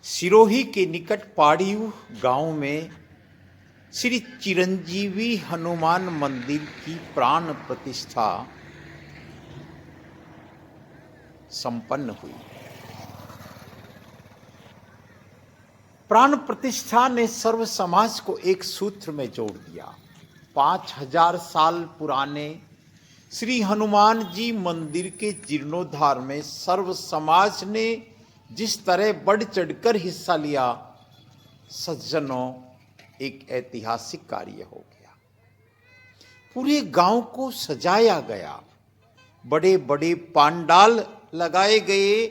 सिरोही के निकट पाड़ीव गांव में श्री चिरंजीवी हनुमान मंदिर की प्राण प्रतिष्ठा संपन्न हुई। प्राण प्रतिष्ठा ने सर्व समाज को एक सूत्र में जोड़ दिया। 5000 साल पुराने श्री हनुमान जी मंदिर के जीर्णोद्धार में सर्व समाज ने जिस तरह बढ़ चढ़कर हिस्सा लिया, सज्जनों, एक ऐतिहासिक कार्य हो गया। पूरे गांव को सजाया गया, बड़े बड़े पांडाल लगाए गए।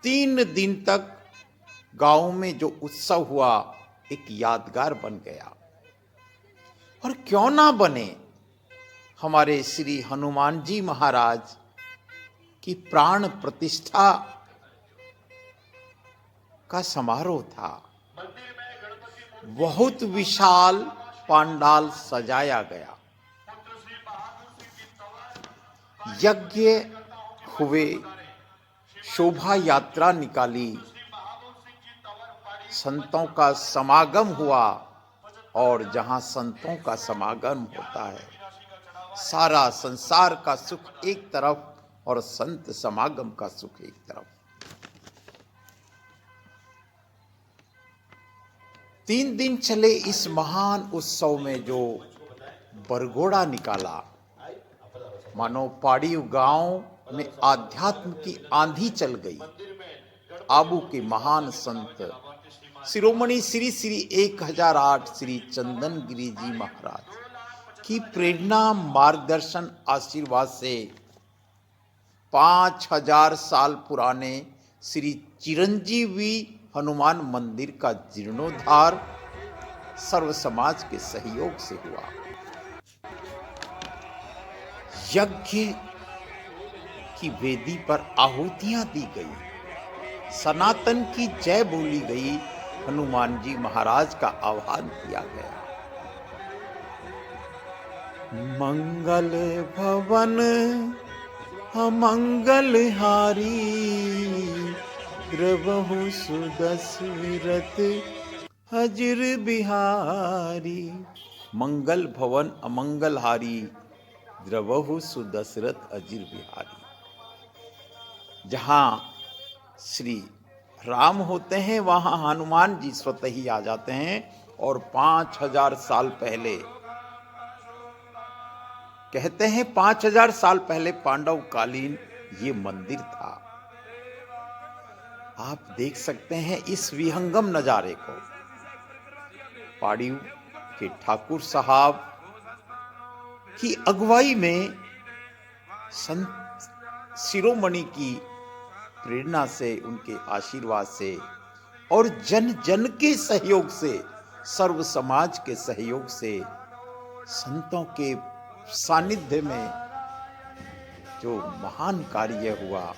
3 दिन तक गांव में जो उत्सव हुआ एक यादगार बन गया। और क्यों ना बने, हमारे श्री हनुमान जी महाराज की प्राण प्रतिष्ठा का समारोह था। बहुत विशाल पांडाल सजाया गया, यज्ञ हुए, शोभा यात्रा निकाली, संतों का समागम हुआ। और जहां संतों का समागम होता है, सारा संसार का सुख एक तरफ और संत समागम का सुख एक तरफ। 3 दिन चले इस महान उत्सव में जो बरघोड़ा निकाला, मानो पाड़ीव गांव में आध्यात्म की आंधी चल गई। आबू के महान संत शिरोमणि श्री श्री 1008 श्री चंदन गिरी जी महाराज की प्रेरणा, मार्गदर्शन, आशीर्वाद से 5000 साल पुराने श्री चिरंजीवी हनुमान मंदिर का जीर्णोद्धार सर्व समाज के सहयोग से हुआ। यज्ञ की वेदी पर आहुतियां दी गई, सनातन की जय बोली गई, हनुमान जी महाराज का आह्वान किया गया। मंगल भवन अमंगल हारी, द्रवहु सुदशरथ अजिर बिहारी। मंगल भवन अमंगल हारी, द्रवहु सुदशरथ अजिर बिहारी। जहां श्री राम होते हैं वहां हनुमान जी स्वतः ही आ जाते हैं। और 5000 साल पहले, कहते हैं 5000 साल पहले पांडव कालीन ये मंदिर था। आप देख सकते हैं इस विहंगम नजारे को। पाड़ीव के ठाकुर साहब की अगुवाई में, संत शिरोमणि की प्रेरणा से, उनके आशीर्वाद से और जन जन के सहयोग से, सर्व समाज के सहयोग से, संतों के सानिध्य में जो महान कार्य हुआ,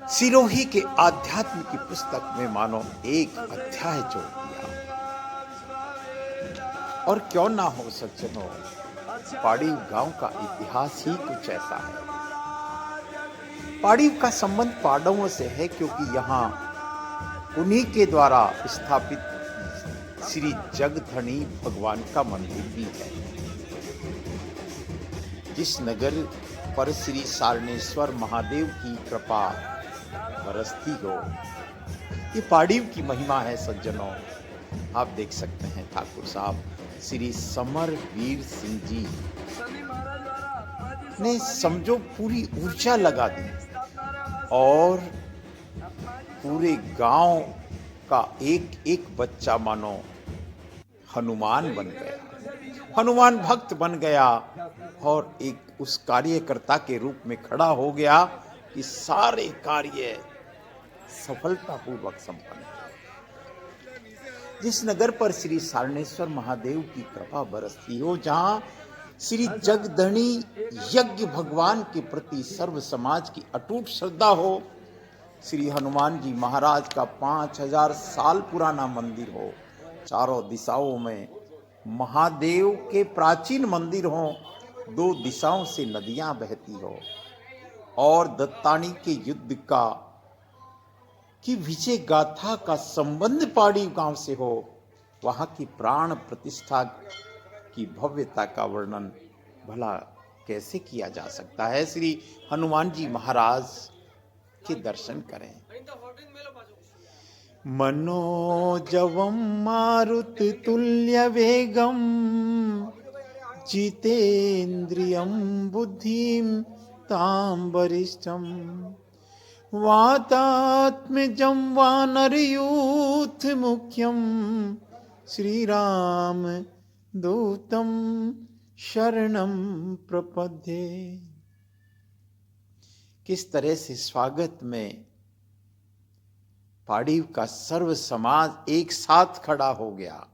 सिरोही के आध्यात्म की पुस्तक में मानो एक अध्याय जोड़ दिया। और क्यों ना हो सज्जनों, पाड़ीव गांव का इतिहास ही कुछ ऐसा है। पाड़ीव का संबंध पांडवों से है, क्योंकि यहाँ उन्हीं के द्वारा स्थापित श्री जगधणी भगवान का मंदिर भी है। जिस नगर पर श्री सारणेश्वर महादेव की कृपा बरसती हो, ये पाड़ीव की महिमा है सज्जनों। आप देख सकते हैं ठाकुर साहब श्री समर वीर सिंह जी ने समझो पूरी ऊर्जा लगा दी और पूरे गांव का एक एक बच्चा मानो हनुमान बन गया, हनुमान भक्त बन गया और एक उस कार्यकर्ता के रूप में खड़ा हो गया कि सारे कार्य सफलतापूर्वक संपन्न हुए। जिस नगर पर श्री सारणेश्वर महादेव की कृपा बरसती हो, जहां श्री जगधणी यज्ञ भगवान के प्रति सर्व समाज की अटूट श्रद्धा हो, श्री हनुमान जी महाराज का 5000 साल पुराना मंदिर हो, चारों दिशाओं में महादेव के प्राचीन मंदिर हो, 2 दिशाओं से नदियां बहती हो और दत्तानी के युद्ध का कि विजय गाथा का संबंध पाड़ी गांव से हो, वहां की प्राण प्रतिष्ठा की भव्यता का वर्णन भला कैसे किया जा सकता है। श्री हनुमान जी महाराज के दर्शन करें। मनोजवम मारुति तुल्य वेगम जितेन्द्रियं बुद्धिं तां वरिष्ठं वातात्मजं वानरयूथ मुख्यं श्रीराम दूतं शरणं प्रपद्ये। किस तरह से स्वागत में पाड़ी का सर्व समाज एक साथ खड़ा हो गया।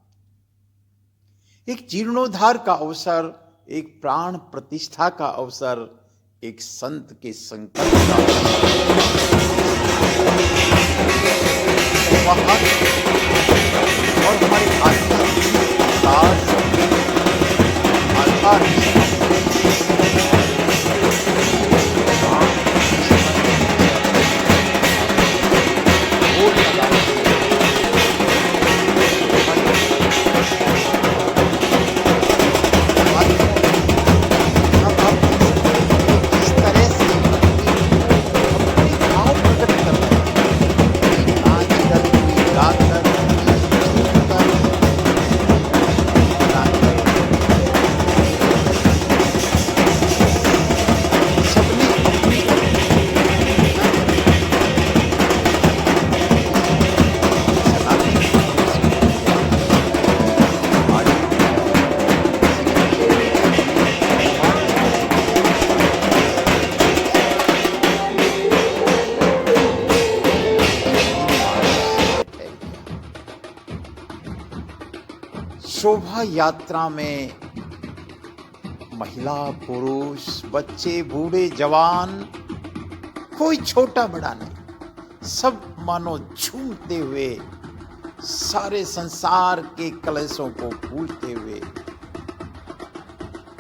एक जीर्णोद्धार का अवसर, एक प्राण प्रतिष्ठा का अवसर, एक संत के संकल्प का और हमारे शोभा यात्रा में महिला, पुरुष, बच्चे, बूढ़े, जवान, कोई छोटा बड़ा नहीं, सब मानो झूमते हुए, सारे संसार के कलेशों को भूलते हुए,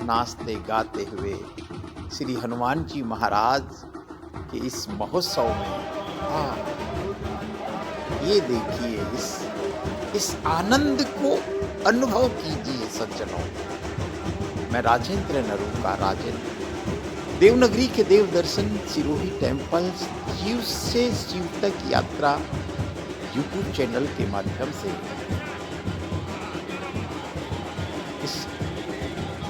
नाचते गाते हुए श्री हनुमान जी महाराज के इस महोत्सव में ये देखिए, इस आनंद को अनुभव कीजिए सज्जनों। मैं राजेंद्र नरूका, राजेंद्र, देवनगरी के देव दर्शन, सिरोही टेम्पल, शिव से शिव तक यात्रा यूट्यूब चैनल के माध्यम से इस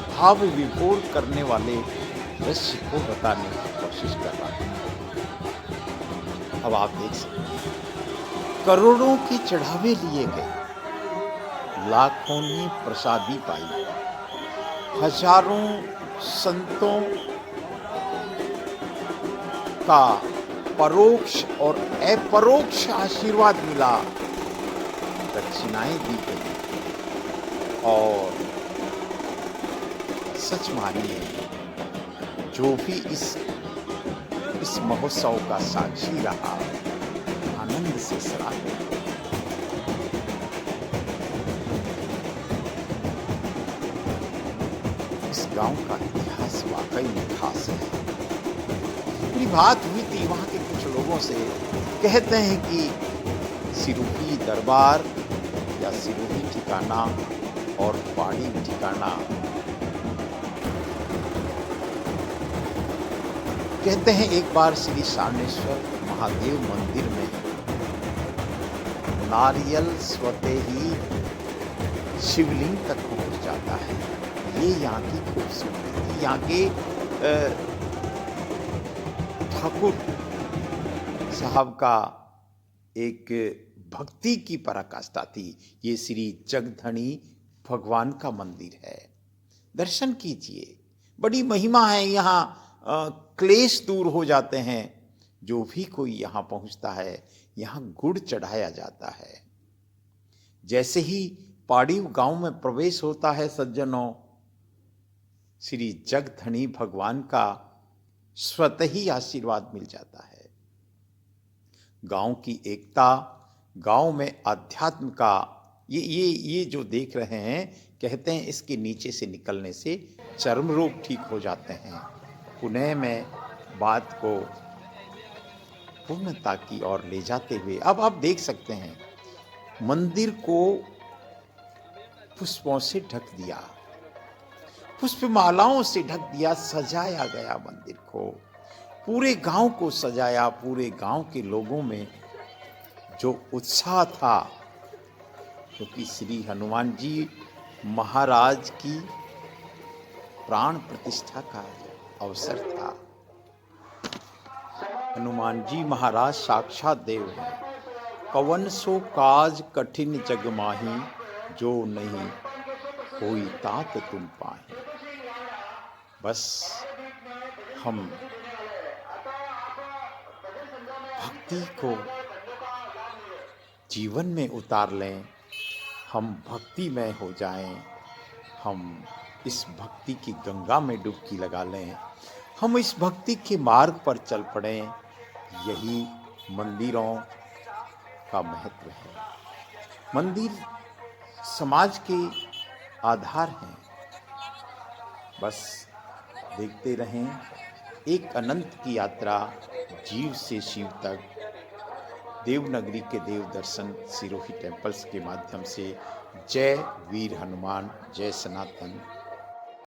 भाव विभोर करने वाले दृश्य को बताने की कोशिश कर रहा हूं। अब आप देख सकते हैं, करोड़ों के चढ़ावे लिए गए, लाखों ने प्रसादी पाई, हजारों संतों का परोक्ष और अपरोक्ष आशीर्वाद मिला, दक्षिणाएं दी गई। और सच मानिए, जो भी इस महोत्सव का साक्षी रहा, आनंद से सराहे। गांव का इतिहास वाकई में खास है। मेरी बात हुई थी वहां के कुछ लोगों से, कहते हैं कि सिरोही दरबार या सिरोही ठिकाना और पाड़ी ठिकाना, कहते हैं एक बार श्री सारनेश्वर महादेव मंदिर में नारियल स्वतः ही शिवलिंग तक पहुंच जाता है। ये यहाँ की खूबसूरती, यहाँ के ठाकुर साहब का एक भक्ति की पराकाष्ठा थी। ये श्री जगधनी भगवान का मंदिर है, दर्शन कीजिए, बड़ी महिमा है। यहाँ क्लेश दूर हो जाते हैं। जो भी कोई यहाँ पहुँचता है, यहाँ गुड़ चढ़ाया जाता है। जैसे ही पाड़ी गांव में प्रवेश होता है सज्जनों, श्री जगधनी भगवान का स्वतः ही आशीर्वाद मिल जाता है। गांव की एकता, गांव में अध्यात्म का ये जो देख रहे हैं, कहते हैं इसके नीचे से निकलने से चर्म रोग ठीक हो जाते हैं। पुनः मैं बात को पूर्णता की ओर ले जाते हुए अब आप देख सकते हैं मंदिर को पुष्पों से ढक दिया, पुष्पमालाओं से ढक दिया, सजाया गया मंदिर को, पूरे गांव को सजाया। पूरे गांव के लोगों में जो उत्साह था, क्योंकि श्री हनुमान जी महाराज की प्राण प्रतिष्ठा का अवसर था। हनुमान जी महाराज साक्षात देव हैं। कवन सो काज कठिन जग माही, जो नहीं कोई तात तुम पाही। बस हम भक्ति को जीवन में उतार लें, हम भक्तिमय हो जाएं, हम इस भक्ति की गंगा में डुबकी लगा लें, हम इस भक्ति के मार्ग पर चल पड़ें। यही मंदिरों का महत्व है। मंदिर समाज के आधार हैं। बस देखते रहें एक अनंत की यात्रा, जीव से शिव तक, देवनगरी के देव दर्शन सिरोही टेम्पल्स के माध्यम से। जय वीर हनुमान, जय सनातन।